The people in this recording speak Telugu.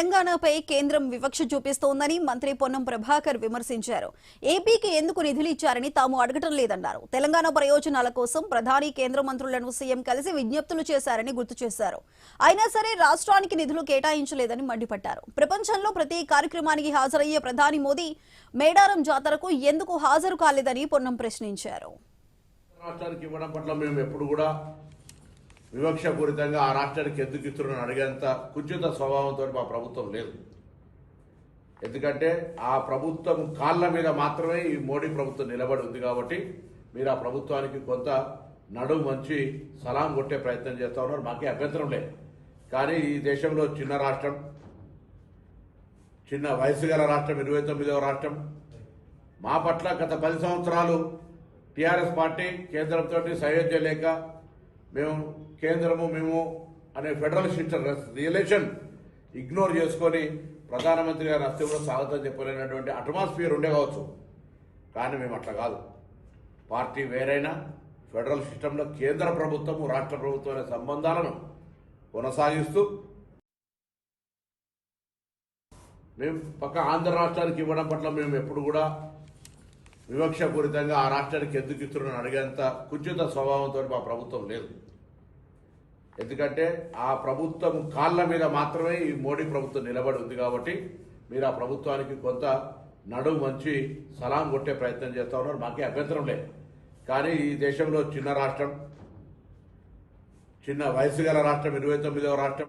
తెలంగాణపై కేంద్రం వివక్ష చూపిస్తోందని మంత్రి పొన్నం ప్రభాకర్ విమర్శించారు. ఏపీకి ఎందుకు నిధులు ఇచ్చారని తాము అడగటం లేదన్నారు. తెలంగాణ ప్రయోజనాల కోసం ప్రధాని కేంద్ర మంత్రులను సీఎం కలిసి విజ్ఞప్తులు చేశారని గుర్తు చేశారు. అయినా సరే రాష్ట్రానికి నిధులు కేటాయించలేదని మండిపడ్డారు. ప్రపంచంలో ప్రతి కార్యక్రమానికి హాజరయ్యే ప్రధాని మోదీ మేడారం జాతరకు ఎందుకు హాజరు కాలేదని పొన్నం ప్రశ్నించారు. రాష్ట్రానికి ఇవ్వడం పట్ల మేము ఎప్పుడు కూడా వివక్షపూరితంగా ఆ రాష్ట్రానికి ఎందుకు ఇస్తున్నారని అడిగేంత కుచిత స్వభావంతో మా ప్రభుత్వం లేదు. ఎందుకంటే ఆ ప్రభుత్వం కాళ్ళ మీద మాత్రమే ఈ మోడీ ప్రభుత్వం నిలబడి ఉంది కాబట్టి మీరు ఆ ప్రభుత్వానికి కొంత నడుము మంచి సలాం కొట్టే ప్రయత్నం చేస్తూ ఉన్నారు. మాకే అభ్యంతరం లేదు. కానీ ఈ దేశంలో చిన్న రాష్ట్రం, చిన్న వయసు గల రాష్ట్రం, 29వ రాష్ట్రం, మా పట్ల గత 10 సంవత్సరాలు టీఆర్ఎస్ పార్టీ కేంద్రంతో సయోధ్య లేక మేము కేంద్రము మేము అనే ఫెడరల్ సిస్టమ్ రిలేషన్ ఇగ్నోర్ చేసుకొని ప్రధానమంత్రి గారు వస్తే కూడా స్వాగతం చెప్పలేనటువంటి అట్మాస్ఫియర్ ఉండే కావచ్చు. కానీ మేము అట్లా కాదు. పార్టీ వేరైనా ఫెడరల్ సిస్టంలో కేంద్ర ప్రభుత్వము రాష్ట్ర ప్రభుత్వం అనే సంబంధాలను కొనసాగిస్తూ మేము పక్క ఆంధ్ర రాష్ట్రానికి ఇవ్వడం పట్ల మేము ఎప్పుడు కూడా వివక్షపూరితంగా ఆ రాష్ట్రానికి ఎందుకు ఇస్తున్నారని అడిగేంత కుచిత స్వభావంతో మా ప్రభుత్వం లేదు. ఎందుకంటే ఆ ప్రభుత్వం కాళ్ళ మీద మాత్రమే ఈ మోడీ ప్రభుత్వం నిలబడి ఉంది కాబట్టి మీరు ఆ ప్రభుత్వానికి కొంత నడుము మంచి సలాం కొట్టే ప్రయత్నం చేస్తూ ఉన్నారు. మాకే అభ్యంతరం లేదు. కానీ ఈ దేశంలో చిన్న రాష్ట్రం, చిన్న వయసు గల రాష్ట్రం, 29వ రాష్ట్రం